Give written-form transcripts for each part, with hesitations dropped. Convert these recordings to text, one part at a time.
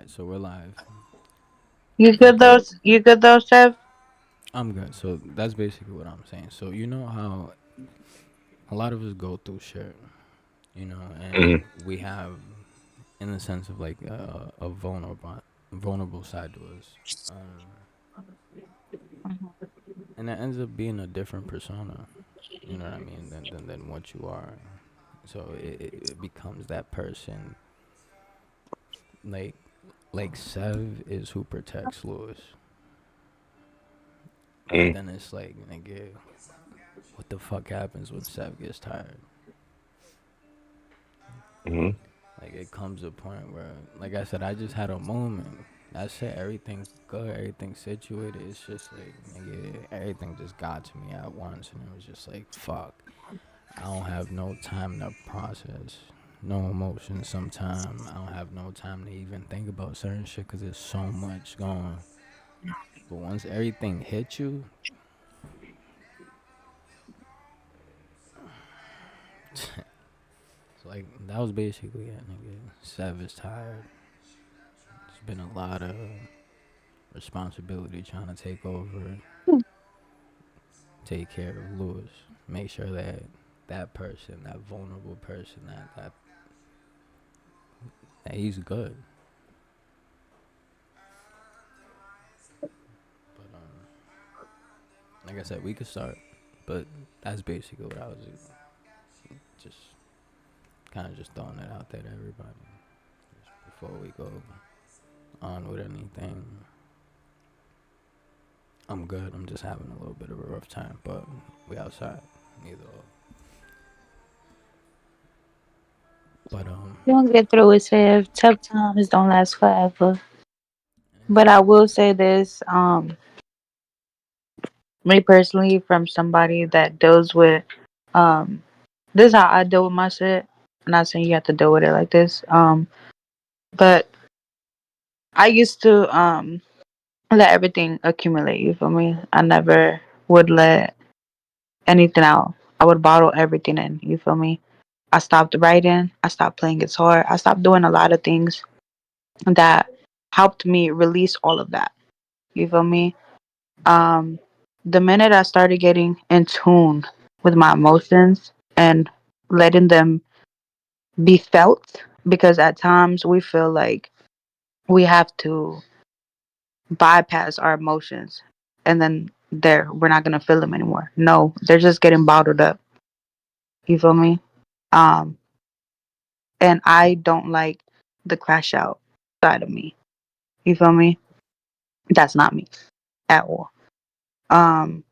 So we're live. You good Okay. though? You good though, Chef? I'm good. So that's basically what I'm saying. So you know how a lot of us go through shit, and Mm-hmm. we have, in the sense of like a vulnerable side to us, and it ends up being a different persona. You know what I mean? Than what you are. So it becomes that person. Like like Sev is who protects Lewis, but then it's like, nigga, what the fuck happens when Sev gets tired? Mm-hmm. Like it comes to a point where, like I said, I just had a moment. That's it. Everything's good. Everything's situated. It's just like, nigga, everything just got to me at once, and it was just like, fuck. I don't have no time to process, no emotions. Sometime I don't have no time to even think about certain shit because there's so much going. But once everything hits you, it's like that was basically it, nigga. Sev is tired. It's been a lot of responsibility trying to take over, take care of Lewis, make sure that that person, that vulnerable person, that he's good. But like I said, we could start, but that's basically what I was just kind of just throwing it out there to everybody before we go on with anything. I'm good. I'm just having a little bit of a rough time, but we outside. Either or. But You don't get through it, Chef. Tough times don't last forever. But I will say this, me personally, from somebody that deals with, um, this is how I deal with my shit. I'm not saying you have to deal with it like this. But I used to let everything accumulate. You feel me? I never would let anything out. I would bottle everything in. You feel me? I stopped writing. I stopped playing guitar. I stopped doing a lot of things that helped me release all of that. You feel me? Um, the minute I started getting in tune with my emotions and letting them be felt, because at times we feel like we have to bypass our emotions and then we're not gonna feel them anymore. No, they're just getting bottled up. You feel me? Um, and I don't like the crash out side of me. You feel me? That's not me at all. Um,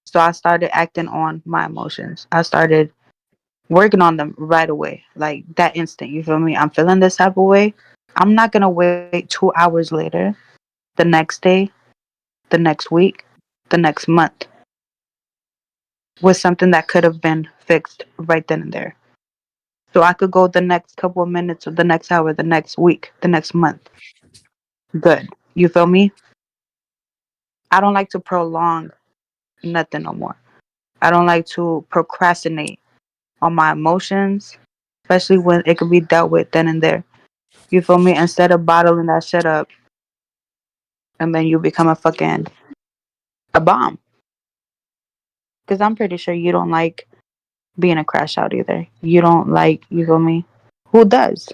so I started acting on my emotions. I started working on them right away, like that instant. You feel me? I'm feeling this type of way. I'm not gonna wait 2 hours later, the next day, the next week, the next month with something that could have been fixed right then and there. So I could go the next couple of minutes or the next hour, the next week, the next month. Good. You feel me? I don't like to prolong nothing no more. I don't like to procrastinate on my emotions, especially when it could be dealt with then and there. You feel me? Instead of bottling that shit up and then you become a bomb. Because I'm pretty sure you don't like being a crash out either. You don't like, you feel me? Who does?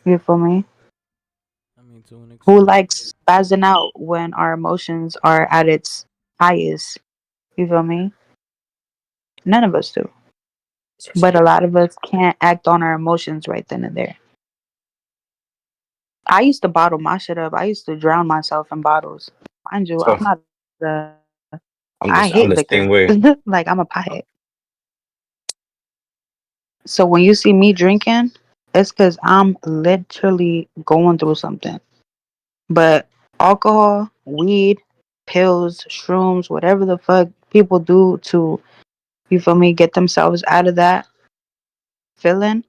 You feel me? I mean, to an Who extent, likes spazzing out when our emotions are at its highest? You feel me? None of us do. But a lot of us can't act on our emotions right then and there. I used to bottle my shit up. I used to drown myself in bottles. Mind you, I'm So not a. I hate liquor. I'm the same way. Like I'm a pothead. So when you see me drinking, it's because I'm literally going through something. But alcohol, weed, pills, shrooms, whatever the fuck people do to, you feel me, get themselves out of that feeling,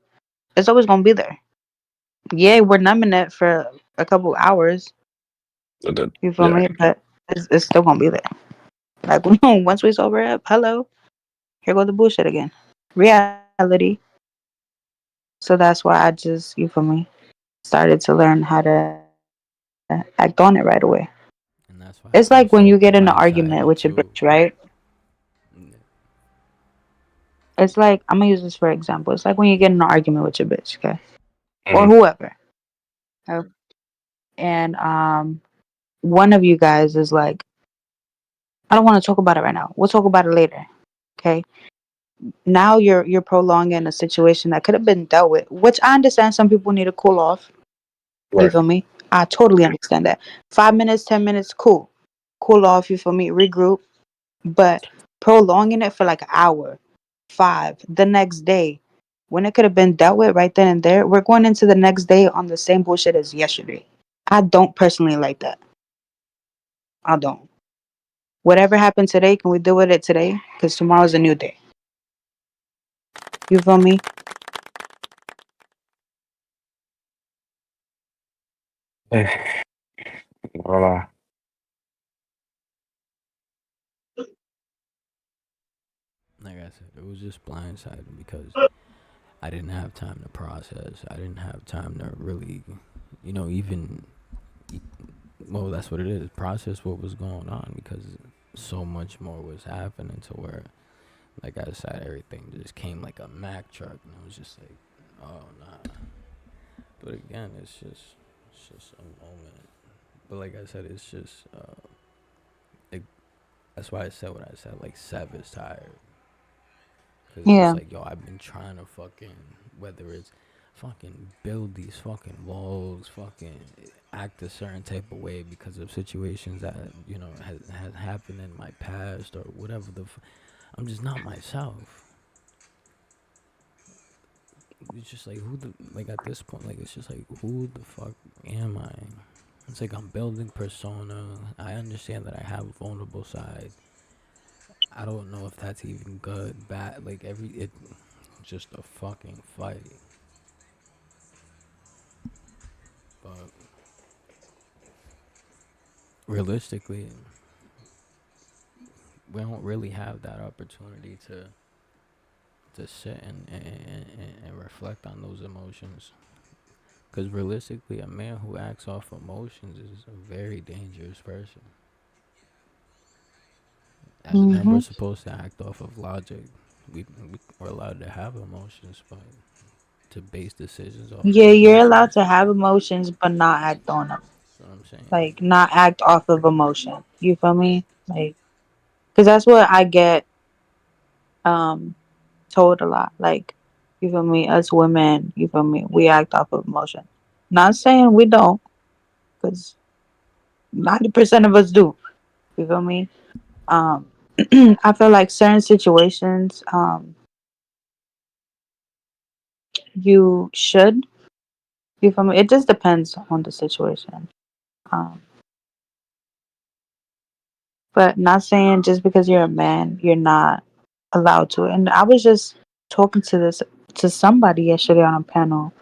it's always gonna be there. Yeah, we're numbing it for a couple hours, you feel Yeah. me, but it's still gonna be there. Like once we sober up, hello, here go the bullshit again. Reality. So that's why I just, you feel me? started to learn how to act on it right away. And It's that's why like I when you feel get in so an argument with blindsided your bitch, too. right? Mm, It's like I'm gonna use this for example. It's like when you get in an argument with your bitch, okay, or Hmm. whoever, okay? And one of you guys is like, I don't want to talk about it right now. We'll talk about it later, okay? Now you're prolonging a situation that could have been dealt with, which I understand. Some people need to cool off. You Right. feel me? I totally understand that. 5 minutes, 10 minutes, cool. Cool off. You feel me? Regroup. But prolonging it for like an hour, five, the next day, when it could have been dealt with right then and there, we're going into the next day on the same bullshit as yesterday. I don't personally like that. I don't. Whatever happened today, can we deal with it today? Because tomorrow's a new day. You feel me? Voila. Like I said, it was just blindsided because I didn't have time to process. I didn't have time to really, even well, that's what it is. Process what was going on because so much more was happening to where, like I said, everything just came like a Mack truck, and it was just like, oh nah. But again, it's just a moment. But like I said, it's just it, that's why I said what I said. Like Sev is tired. Cause it's Yeah. like, yo, I've been trying to fucking, whether it's fucking build these fucking walls, fucking act a certain type of way because of situations that has happened in my past or whatever I'm just not myself. It's just like like at this point, like it's just like who the fuck am I? It's like I'm building persona. I understand that I have a vulnerable side. I don't know if that's even good, bad. Like it's just a fucking fight. But realistically, we don't really have that opportunity to sit and reflect on those emotions. Because realistically, a man who acts off emotions is a very dangerous person. As men, Hmm. we're supposed to act off of logic. We're allowed to have emotions, but to base decisions off of Yeah, you're allowed emotions, to have emotions, but not act on them. that's what I'm saying. Like, not act off of emotion. You feel me? Like, because that's what I get um told a lot. Like, you feel me? Us women, you feel me? We act off of emotion. Not saying we don't, because 90% of us do. You feel me? Um, I feel like certain situations, you should. You feel me? It just depends on the situation. Um, but not saying just because you're a man, you're not allowed to. And I was just talking to somebody yesterday on a panel,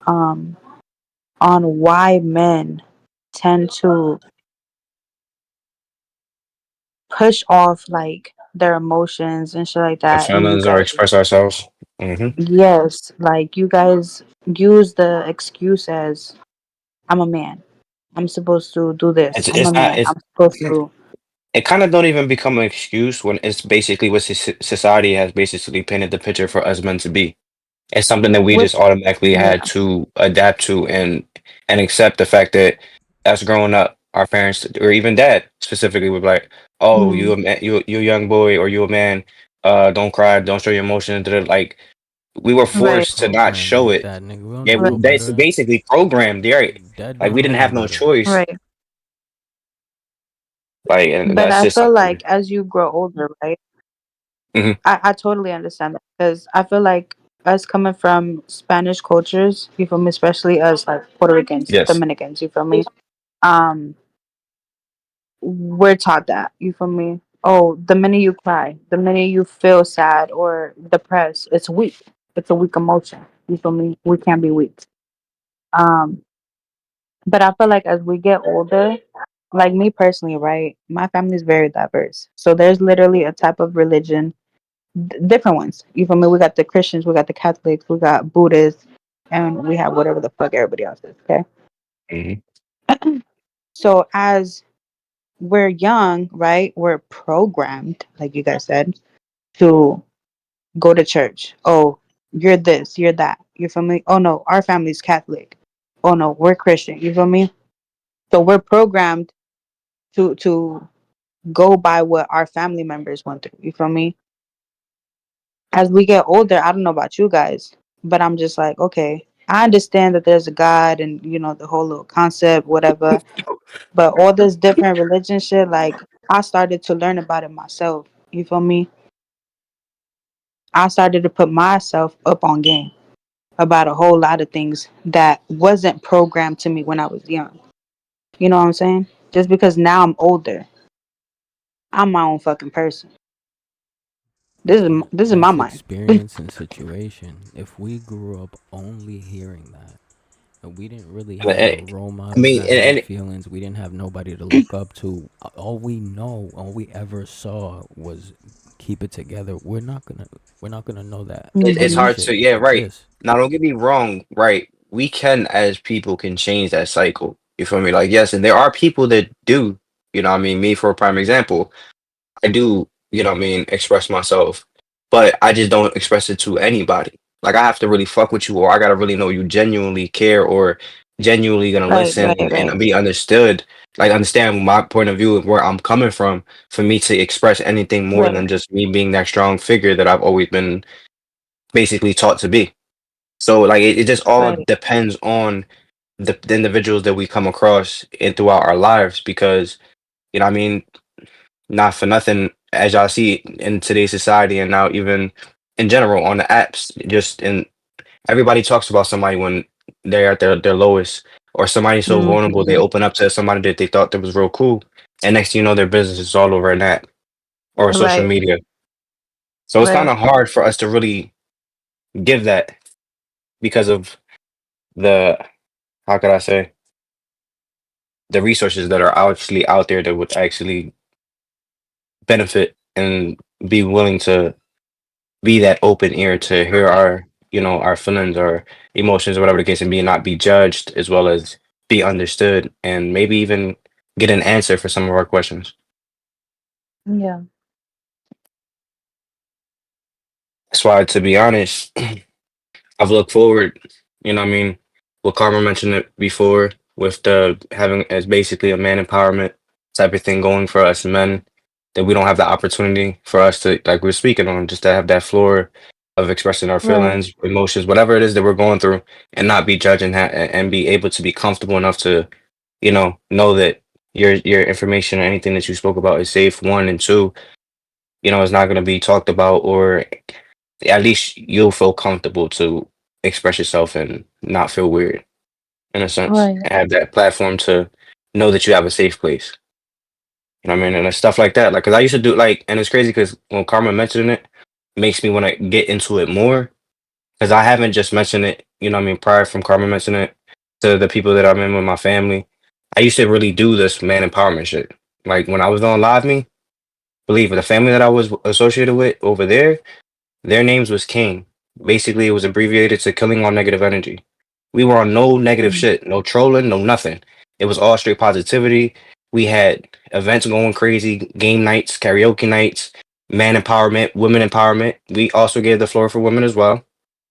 um, on why men tend to push off like their emotions and shit like Our that. And you feelings or guys, express ourselves. Hmm. yes, like you guys use the excuse as I'm a man. I'm supposed to do this. I'm a It's not man. I'm supposed to. it kind of don't even become an excuse when it's basically what society has basically painted the picture for us men to be. It's something that we Which, just automatically yeah. had to adapt to and accept the fact that us growing up, our parents or even dad specifically would be like, "Oh, Mm, you a man, you a young boy or you a man, don't cry, don't show your emotions." Like we were right, forced to not Programmed show like it. that, nigga. We don't Yeah, know right, no that's better. basically programmed, right? Dad Like don't we know didn't no have no better. choice. right. Like, and But that's I just feel something. like as you grow older, right? Mhm. I totally understand that because I feel like us coming from Spanish cultures, you feel me, especially us like Puerto Ricans, Yes. Dominicans, you feel me? Um, we're taught that, you feel me? Oh, the minute you cry, the minute you feel sad or depressed, it's weak. It's a weak emotion. You feel me? We can't be weak. Um, but I feel like as we get older, like me personally, right? My family is very diverse. So there's literally a type of religion different ones. You feel me? We got the Christians, we got the Catholics, we got Buddhists, and we have whatever the fuck everybody else is. Okay. Hmm. So as we're young, right? We're programmed, like you guys said, to go to church. Oh, you're this, you're that. You feel me? Oh no, our family's Catholic. Oh no, we're Christian. You feel me? So we're programmed to go by what our family members went through. You feel me? As we get older, I don't know about you guys, but I'm just like, okay, I understand that there's a God and the whole little concept, whatever. But all this different religion shit, like I started to learn about it myself. You feel me? I started to put myself up on game about a whole lot of things that wasn't programmed to me when I was young. You know what I'm saying? Just because now I'm older, I'm my own fucking person. This is my That's mind. experience and situation. If we grew up only hearing that, and we didn't really have no I role models mean, that had feelings, we didn't have nobody to look up to. All we know, all we ever saw was keep it together. We're not gonna know that it's other Hmm. hard shit to, yeah, right. exists. Now, don't get me wrong, right? We can, as people, can change that cycle. You feel me? Like, yes, and there are people that do. You know, what I mean, me for a prime example. I do, you know what I mean, express myself, but I just don't express it to anybody. Like I have to really fuck with you, or I gotta really know you genuinely care or genuinely gonna Right, listen right, right, and be understood, like understand my point of view and where I'm coming from for me to express anything more right, than just me being that strong figure that I've always been basically taught to be. So like it just all right, depends on the individuals that we come across and throughout our lives because you know what I mean not for nothing, as y'all see in today's society and now even in general on the apps, just in everybody talks about somebody when they're at their lowest, or somebody so vulnerable they hmm, open up to somebody that they thought that was real cool, and next thing you know, their business is all over an app or social right, media. So it's kind right, of hard for us to really give that because of the how could I say the resources that are actually out there that would actually benefit and be willing to be that open ear to hear our our feelings or emotions or whatever the case and be not be judged as well as be understood and maybe even get an answer for some of our questions. yeah, That's why, to be honest, I've looked forward, you know what I mean, what Karma mentioned it before with the having as basically a man empowerment type of thing going for us men, that we don't have the opportunity for us to, like we are speaking on, just to have that floor of expressing our right, feelings, emotions, whatever it is that we're going through, and not be judged and be able to be comfortable enough to, know that your information or anything that you spoke about is safe, one, and two, it's not going to be talked about, or at least you'll feel comfortable to express yourself and not feel weird in a sense, right. and have that platform to know that you have a safe place. You know what I mean? And it's stuff like that. Like, cause I used to do like, and it's crazy because when Karma mentioned it, makes me want to get into it more. Cause I haven't just mentioned it, you know what I mean, prior from Karma mentioning it to the people that I'm in with my family. I used to really do this man empowerment shit. Like when I was on Live Me, believe it, the family that I was associated with over there, their names was King. Basically, it was abbreviated to killing all negative energy. We were on no negative Mm, shit, no trolling, no nothing. It was all straight positivity. We had events going crazy, game nights, karaoke nights, man empowerment, women empowerment. We also gave the floor for women as well.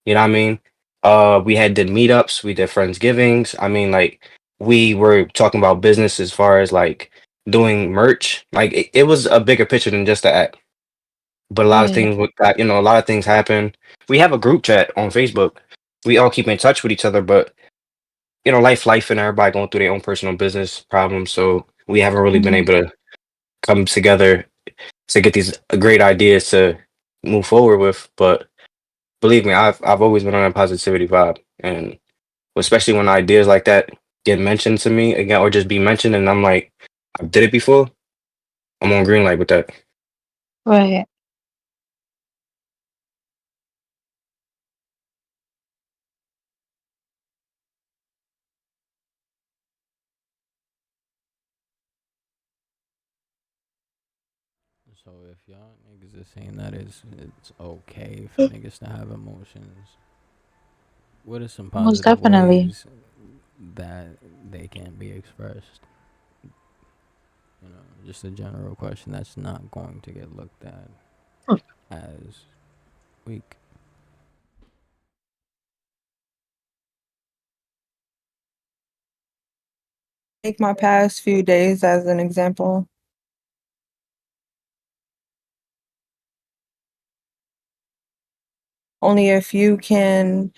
You know what I mean? We had did meetups, we did friendsgivings. I mean, like we were talking about business as far as like doing merch. Like it was a bigger picture than just the act. But a lot of right. things a lot of things happen. We have a group chat on Facebook. We all keep in touch with each other, but life and everybody going through their own personal business problems. So we haven't really been Hmm. able to come together to get these great ideas to move forward with. But believe me, I've always been on a positivity vibe, and especially when ideas like that get mentioned to me again, or just be mentioned, and I'm like, I did it before. I'm on green light with that. Right. So if y'all niggas is saying that it's okay for niggas to have emotions, What are some Most positive definitely. ways that they can be expressed? Just a general question that's not going to get looked at as weak. Take my past few days as an example. Only a few can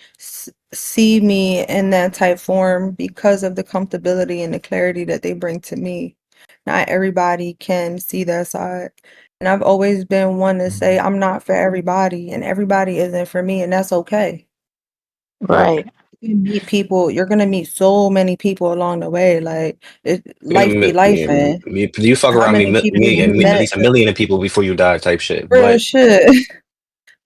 see me in that type form because of the comfortability and the clarity that they bring to me. Not everybody can see that side. And I've always been one to say I'm not for everybody and everybody isn't for me, and that's okay. Right. Right. You meet people, you're gonna meet so many people along the way. Like You're life be life, and you fuck how around many people me you and at met? least a million of people before you die type shit. Real But shit.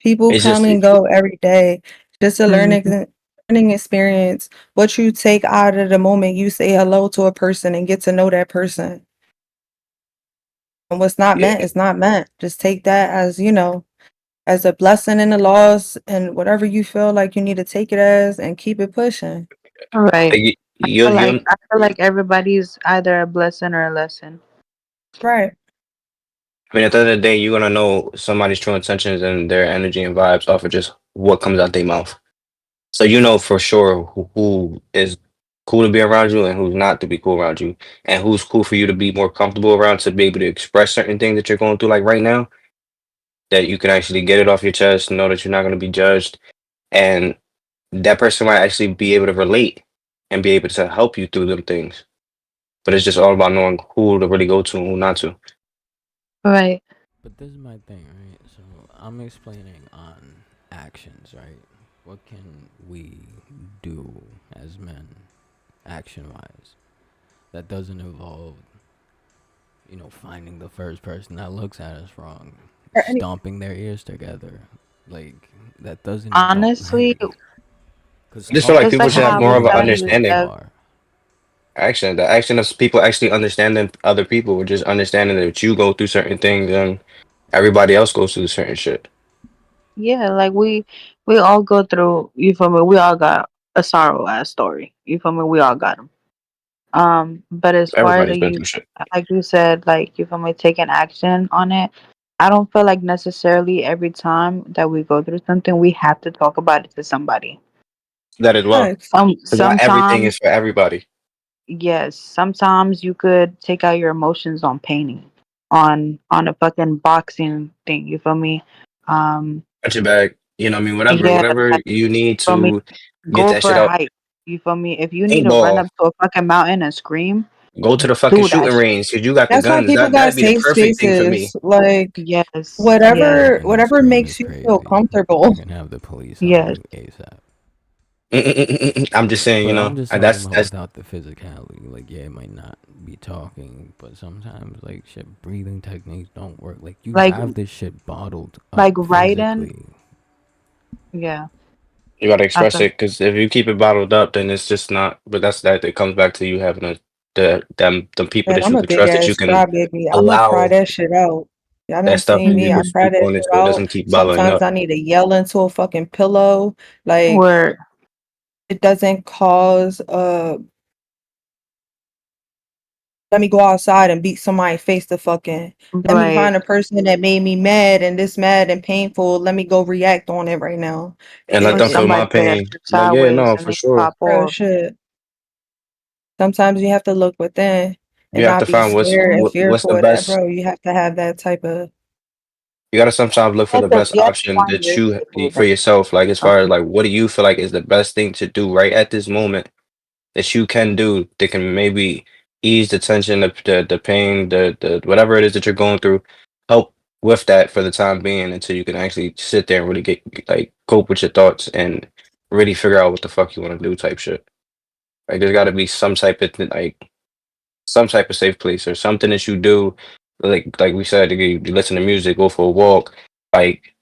People it's come just and go every day. Just a Mhm. learning experience. What you take out of the moment you say hello to a person and get to know that person. And what's not yeah. meant is not meant. Just take that as, as a blessing and a loss and whatever you feel like you need to take it as and keep it pushing. Right. Like, But like you I feel like everybody's either a blessing or a lesson. Right. I mean, at the end of the day, you're gonna know somebody's true intentions and their energy and vibes off of just what comes out their mouth. So you know for sure who is cool to be around you and who's not to be cool around you, and who's cool for you to be more comfortable around to be able to express certain things that you're going through, like right now, that you can actually get it off your chest, know that you're not going to be judged, and that person might actually be able to relate and be able to help you through them things. But it's just all about knowing who to really go to and who not to. Right. But this is my thing, right? So I'm explaining on actions, right? What can we do as men, action wise, that doesn't involve, finding the first person that looks at us wrong, Or any stomping their ears together. Like, that doesn't involve, Honestly, because I just feel like it's talking people like should have how I doesn't more was of an get telling you you, that understanding. Steph. far. The action of people actually understanding other people, or just understanding that you go through certain things and everybody else goes through certain shit. Yeah, like we all go through. You feel me? We all got a sorrow ass story. You feel me? We all got them. But as far as Everybody's like been through shit. you said, like you feel me, taking action on it. I don't feel like necessarily every time that we go through something, we have to talk about it to somebody. That as well. facts. Because not everything Sometimes, is for everybody. yes, sometimes you could take out your emotions on painting, on a fucking boxing thing. You feel me? Um, Punch it back. You know what I mean? yeah, Whatever like you need feel me? to get Go that for shit a out. hike. You feel me? If you need to run Paintball. up to a fucking mountain and scream, Go to the fucking do that shooting shit. range because you got the That's why guns. people got That'd be the safe perfect thing for me. spaces. Like Yes, yes, whatever Walking and whatever scream is makes you feel crazy. comfortable. You can have the police on yes. you ASAP. I'm just saying, But I'm just talking about that's without the physicality. Like, yeah, it might not be talking, but sometimes, like, shit, breathing techniques don't work. Like, you Like have this shit bottled up like writing. physically. Yeah, you gotta I express feel it because if you keep it bottled up, then it's just not. But that's that. It comes back to you having the people And that I'm you a can big trust that you ass can crybaby. I'ma cry allow that shit out. Y'all that done stuff seen to be me. able I to mm, cry speak that on it shit so it out. doesn't keep bottling Sometimes up. I need to yell into a fucking pillow. Like where it doesn't cause let me go outside and beat somebody face to fucking. Let me right. find a person that made me mad and this mad and painful. Let me go react on it right now. And let Or them It feel my somebody say that pain. shit Like, yeah, sideways no, and for then sure. pop real off. shit. Sometimes you have to look within You and have to not be find scared and what's the fearful of that, best. bro. You have to have that type of You gotta sometimes look for the best You have to option find that your you shit too. for yourself. Like as far as Um, like, what do you feel like is the best thing to do right at this moment that you can do that can maybe ease the tension, the pain, the whatever it is that you're going through, help with that for the time being until you can actually sit there and really get like cope with your thoughts and really figure out what the fuck you want to do type shit. Like there's got to be some type of safe place or something that you do, like we said, you listen to music, go for a walk, like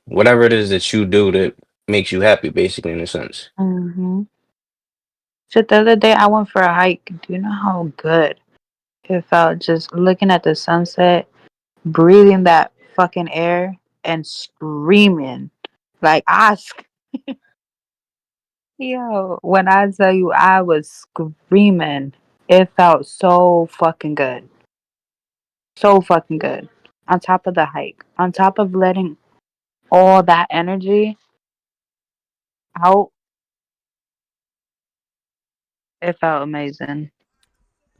whatever it is that you do that makes you happy, basically in a sense. mhm. So the other day I went for a hike. Do you know how good it felt just looking at the sunset, breathing that fucking air, and screaming like ask. Yo, when I tell you I was screaming, it felt so fucking good. So fucking good. On top of the hike, on top of letting all that energy out, it felt amazing.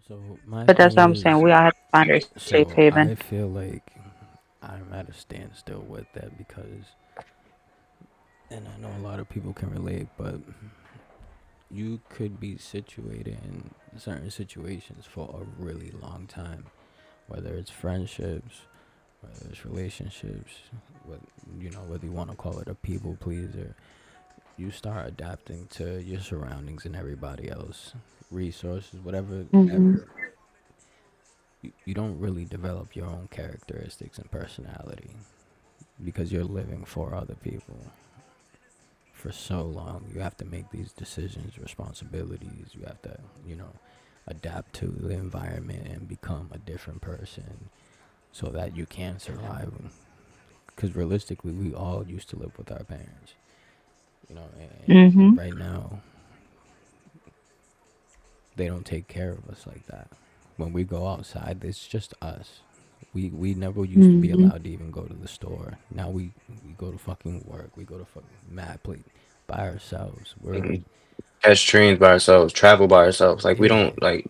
So my But thing that's what I'm saying. is, We all have to find our safe so haven. I feel like I'm at a standstill with that because, and I know a lot of people can relate, but you could be situated in certain situations for a really long time, whether it's friendships, whether it's relationships, whether you want to call it a people pleaser. You start adapting to your surroundings and everybody else, resources, whatever. Hmm. You don't really develop your own characteristics and personality because you're living for other people for so long. You have to make these decisions, responsibilities. You have to, adapt to the environment and become a different person so that you can survive. Because realistically, we all used to live with our parents, and Hmm. right now they don't take care of us like that. When we go outside, it's just us. We never used to be Hmm. allowed to even go to the store. Now we go to fucking work. We go to fucking mad plate by ourselves. We're Mhm. Catch trains by ourselves, travel by ourselves. Like we yeah. don't like.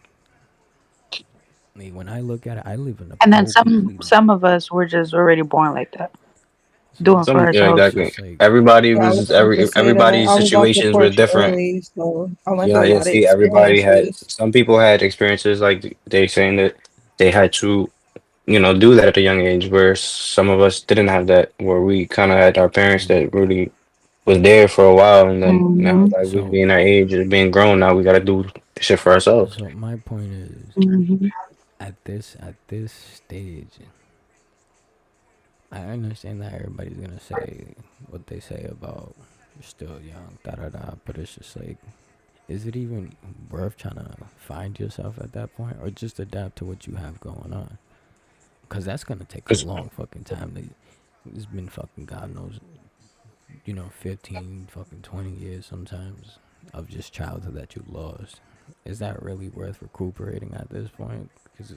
When I look at it, I live in a And then po some completely. some of us were just already born like that, So doing for Some, yeah, it's ourselves. exactly. just like Everybody Yeah, I was was about to say that. everybody's I was off the situations were porch different. early, so I went Yeah, through a yeah. lot of See, everybody had. experiences. Some people had experiences like they saying that they had to, do that at a young age. Where some of us didn't have that. Where we kind of had our parents mm, that really was there for a while, and then now, Hmm. like we so being our age, being grown, now we got to do shit for ourselves. so my point is Hmm. at this stage, I understand that everybody's gonna say what they say about you're still young, da da da. But it's just like, is it even worth trying to find yourself at that point, or just adapt to what you have going on? Because that's gonna take a 'Cause, long fucking time. It's been fucking God knows, 15, fucking 20 years sometimes of just childhood that you lost. Is that really worth recuperating at this point? Because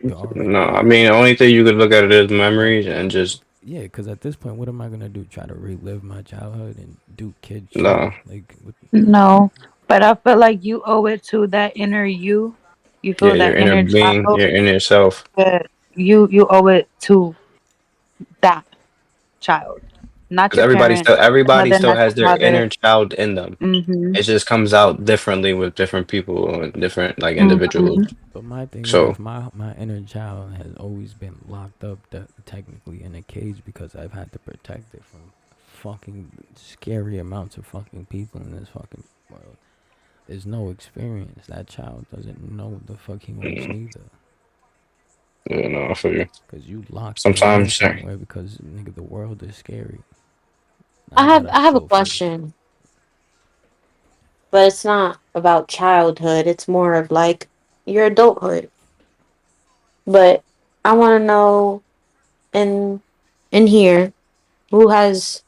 you're no, already I mean, the only thing you could look at it is like, memories and just yeah. Because at this point, what am I gonna do? Try to relive my childhood and do kid shit? no. Like, No, but I feel like you owe it to that inner you. You Yeah, feel your that inner inner being, child. your inner self. That you owe it to that child, not Because your everybody parent, still, everybody mother, still not has your their father. inner child in them. Mhm. It just comes out differently with different people and different like individuals. Mhm. but my thing is, So if my inner child has always been locked up, technically in a cage, because I've had to protect it from fucking scary amounts of fucking people in this fucking world. There's no experience. That child doesn't know what the fuck he wants mm, neither. I feel you. Cause you locked him in Sometimes, somewhere because nigga, the world is scary. I I have gotta I have a go first. question, but it's not about childhood. It's more of like your adulthood. But I want to know in in here who has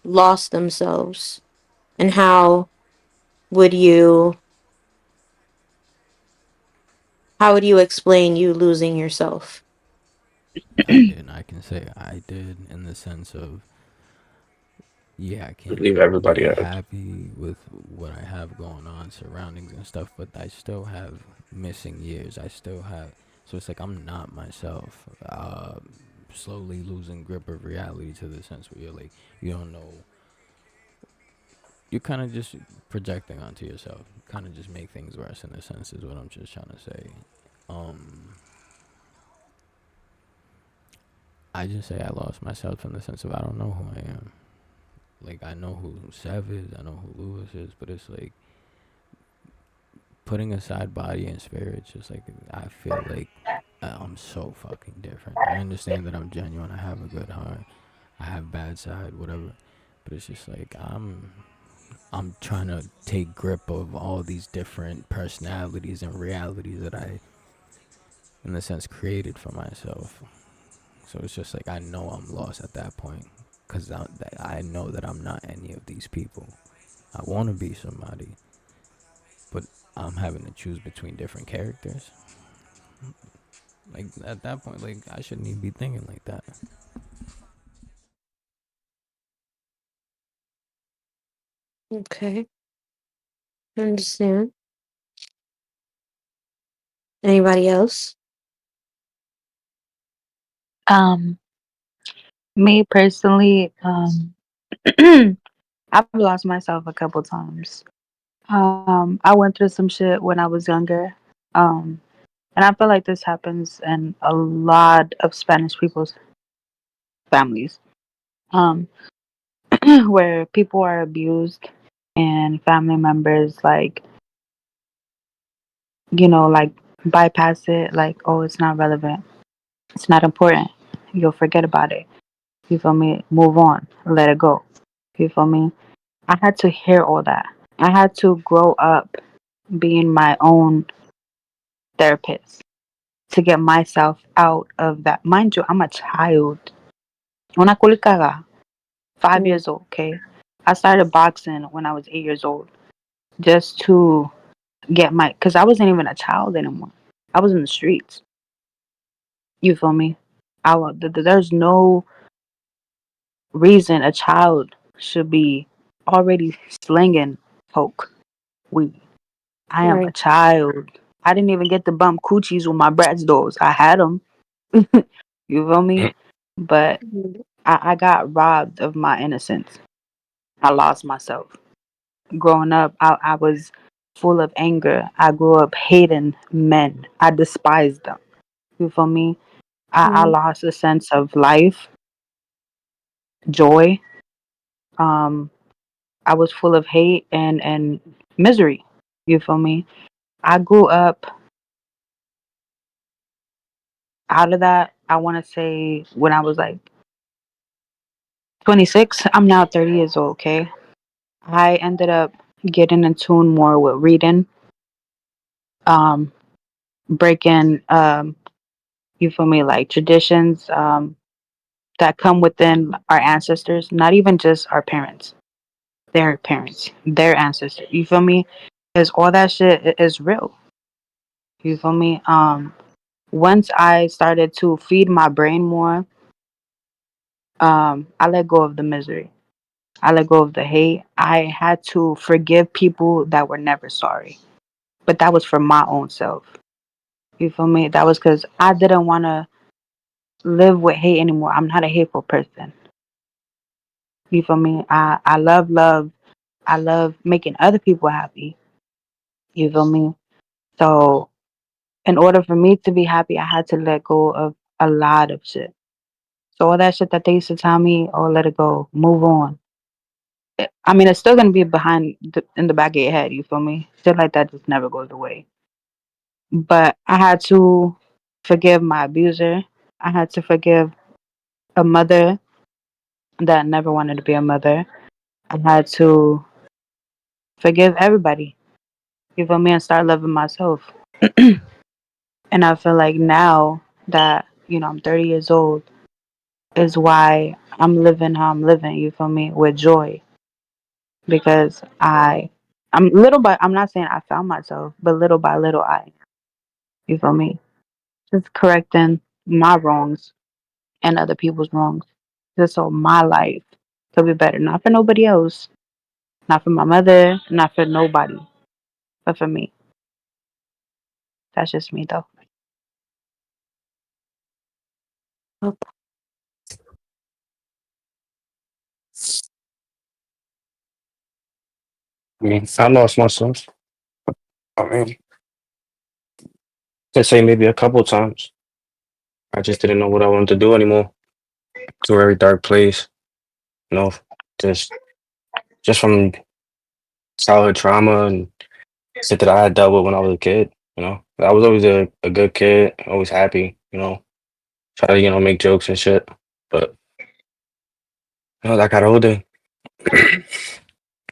lost themselves and would you how would you explain you losing yourself? I did. I can say I did in the sense of, yeah, I I believe can be everybody has. happy with what I have going on, surroundings and stuff, but I still have missing years. I still have, so it's like I'm not myself. Slowly losing grip of reality to the sense where you're like, you don't know, you're kind of just projecting onto yourself. Kind of just make things worse in a sense, is what I'm just trying to say. Um, I just say I lost myself in the sense of I don't know who I am. Like, I know who Sev is, I know who Lewis is, but it's like putting aside body and spirit. Just like I feel like I'm so fucking different. I understand that I'm genuine. I have a good heart. I have bad side, whatever. But it's just like I'm trying to take grip of all these different personalities and realities that I, in the sense, created for myself. So it's just like I know I'm lost at that point because I know that I'm not any of these people. I want to be somebody, but I'm having to choose between different characters. Like at that point, like I shouldn't even be thinking like that. Okay, I understand. Anybody else? Um, Me personally, I've lost myself a couple times. I went through some shit when I was younger. Um, and I feel like this happens in a lot of Spanish people's families. Um, where people are abused and family members like, like bypass it, like, oh, it's not relevant. It's not important. You'll forget about it. You feel me? Move on. Let it go. You feel me? I had to hear all that. I had to grow up being my own therapist to get myself out of that. Mind you, I'm a child. Una culicaga, 5 years old, okay? I started boxing when I was 8 years old just to get because I wasn't even a child anymore. I was in the streets. You feel me? There's no reason a child should be already slinging coke, weed. I am a Right. child. I didn't even get to bump coochies with my brats doors. I had them. You feel me? But Mhm. I got robbed of my innocence. I lost myself. Growing up, I was full of anger. I grew up hating men. I despised them. You feel me? I Mhm. lost a sense of life, joy. Um, I was full of hate and misery. You feel me? I grew up out of that. I want to say when I was like 26. I'm now 30 years old. Okay, I ended up getting in tune more with reading, um, breaking, you feel me, like traditions, that come within our ancestors, not even just our parents, their ancestors. You feel me? Because all that shit is real. You feel me? Once I started to feed my brain more, I let go of the misery. I let go of the hate. I had to forgive people that were never sorry. But that was for my own self. You feel me? That was because I didn't want to live with hate anymore. I'm not a hateful person. You feel me? I love love. I love making other people happy. You feel me? So, in order for me to be happy, I had to let go of a lot of shit. So, all that shit that they used to tell me, oh, let it go, move on. I mean, it's still gonna be in the back of your head. You feel me? Shit like that just never goes away. But I had to forgive my abuser. I had to forgive a mother that never wanted to be a mother. I had to forgive everybody. You feel me? And start loving myself. And I feel like now that, I'm 30 years old is why I'm living how I'm living, you feel me? With joy. Because I'm not saying I found myself, but little by little you feel me? Just correcting my wrongs and other people's wrongs. Just so my life could be better. Not for nobody else. Not for my mother. Not for nobody. But for me. That's just me though. Okay. I mean, I lost myself. I mean, to say maybe a couple times. I just didn't know what I wanted to do anymore. It's a very dark place, you know, just just from childhood trauma and shit that I had dealt with when I was a kid. I was always a good kid, always happy. Try to make jokes and shit. But I got older,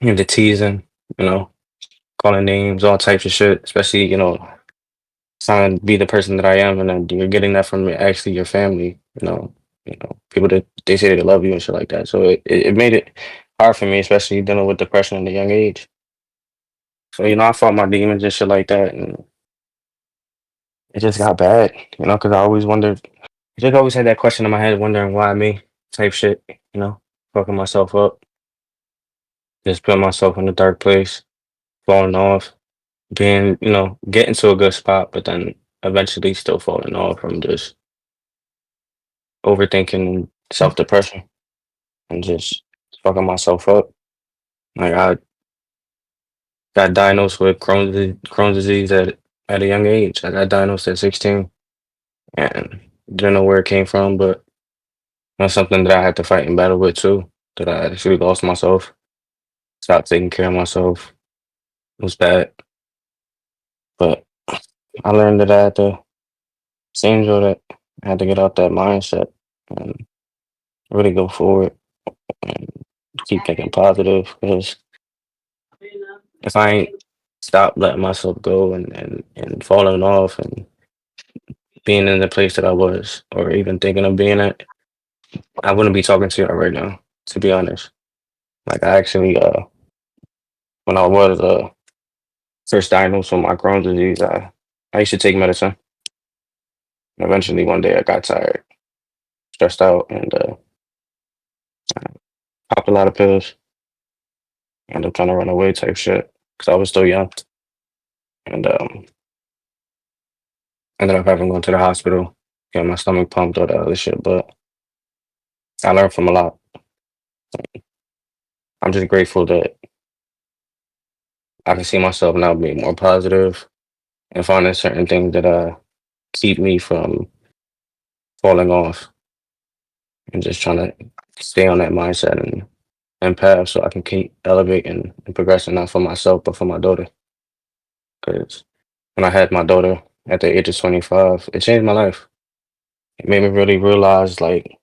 the teasing, you know, calling names, all types of shit. Especially trying to be the person that I am, and then you're getting that from actually your family. People that they say they love you and shit like that. So it made it hard for me, especially dealing with depression at a young age. So I fought my demons and shit like that, and it just got bad. Because I always wondered, I just always had that question in my head, wondering why me, type shit. Fucking myself up, just putting myself in a dark place, falling off, being, getting to a good spot, but then eventually still falling off from just overthinking and self depression and just fucking myself up. Like I got diagnosed with Crohn's disease at a young age. I got diagnosed at 16 and didn't know where it came from, but that's something that I had to fight and battle with too. That I actually lost myself, stopped taking care of myself. It was bad, but I learned that I had to change all that. I had to get out that mindset and really go forward and keep thinking positive. Because if I ain't stop letting myself go and falling off and being in the place that I was, or even thinking of being at, I wouldn't be talking to you right now, to be honest. Like I actually, when I was first diagnosed with my Crohn's disease, I used to take medicine. Eventually, one day I got tired, stressed out, and popped a lot of pills. Ended up trying to run away type shit because I was still young, and ended up having to go to the hospital, get my stomach pumped, all that other shit. But I learned from a lot. I'm just grateful that I can see myself now being more positive and finding certain things that keep me from falling off and just trying to stay on that mindset and path so I can keep elevating and progressing not for myself but for my daughter. Because when I had my daughter at the age of 25, it changed my life. It made me really realize like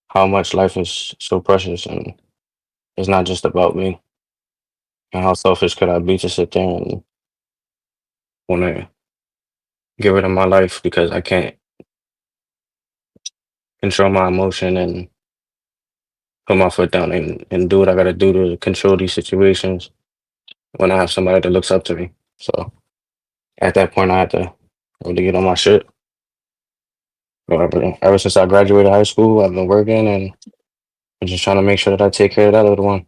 how much life is so precious and it's not just about me. And how selfish could I be to sit there and want to get rid of my life because I can't control my emotion and put my foot down and do what I got to do to control these situations when I have somebody that looks up to me. So at that point, I had to really get on my shit. Ever since I graduated high school, I've been working and I'm just trying to make sure that I take care of that little one.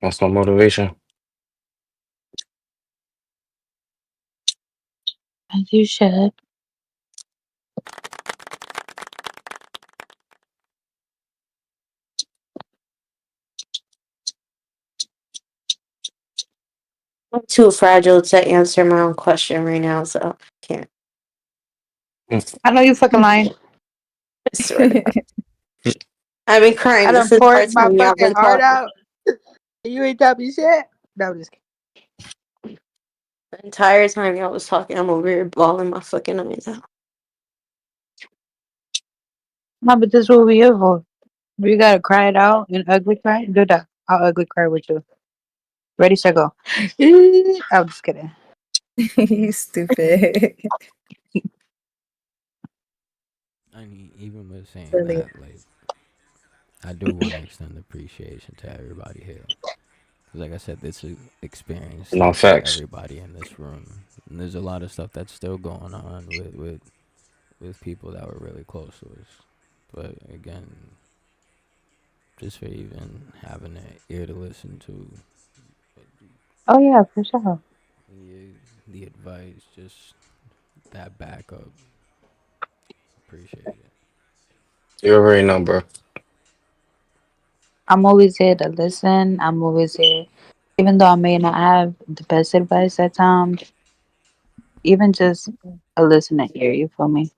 That's my motivation. As you should. I'm too fragile to answer my own question right now, so can't. Mm. I know you fucking lying. I swear to God. I've been I crying this done entire poured my time y'all fucking been heart talking. out. You ain't tell me shit. No, I'm just kidding. The entire time y'all was talking, I'm over here bawling my fucking eyes out. No, but this is what we here for. We gotta cry it out and ugly cry. Do that. I'll ugly cry with you. Ready, set, go. I'm just kidding. You stupid. I mean, even with saying Really. that, like, I do want to extend appreciation to everybody here. 'Cause like I said, this experience No touched facts. everybody in this room. And there's a lot of stuff that's still going on with people that were really close to us. But again, just for even having an ear to listen to Oh yeah, for sure. the advice, just that backup, appreciate it. You already know, bro. I'm always here to listen. I'm always here, even though I may not have the best advice at times. Even just a listening ear. You feel me?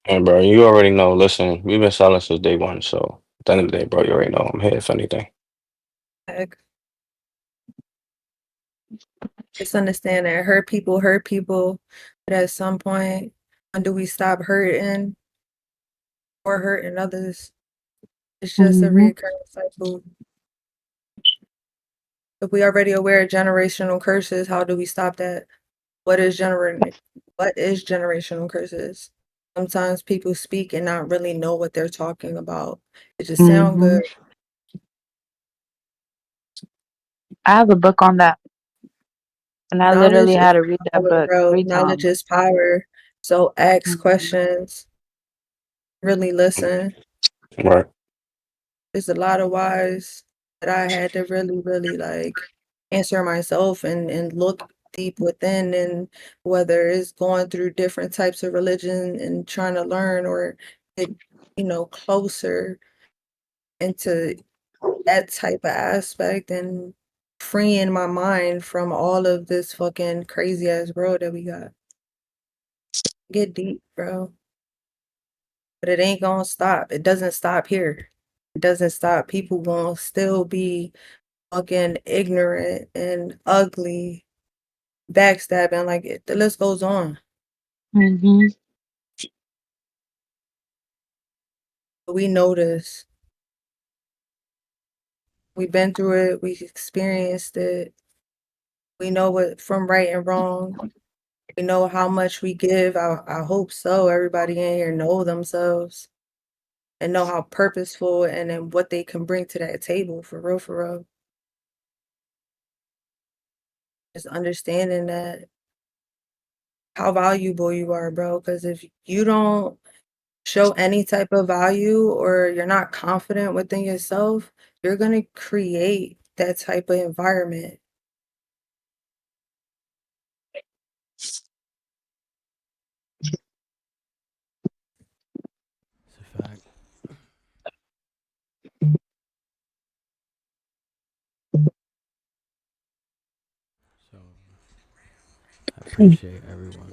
And bro, you already know. Listen, we've been silent since day one. So at the end of the day, bro, you already know I'm here if anything. Like, just understand that hurt people, but at some point, when do we stop hurting or hurting others? It's just a Hmm. recurring cycle. If we already aware of generational curses, how do we stop that? What is generational curses? Sometimes people speak and not really know what they're talking about. It just sound Hmm. good. I have a book on that, and I literally Knowledge had is to read that power, book bro. 3 times. Knowledge is power. So ask Hmm. questions, really listen. Right. There's a lot of whys that I had to really, really like answer myself and look deep within, and whether it's going through different types of religion and trying to learn or get, closer into that type of aspect and freeing my mind from all of this fucking crazy ass world that we got. Get deep, bro. But it ain't gonna stop. It doesn't stop here. It doesn't stop. People gonna still be fucking ignorant and ugly, backstabbing. Like the list goes on. Hmm. We know this. We've been through it. We've experienced it. We know what from right and wrong. We know how much we give. I hope so. Everybody in here know themselves and know how purposeful and then what they can bring to that table for real, for real. Just understanding that how valuable you are, bro. Because if you don't show any type of value or you're not confident within yourself, you're gonna create that type of environment. It's a fact. So I appreciate everyone.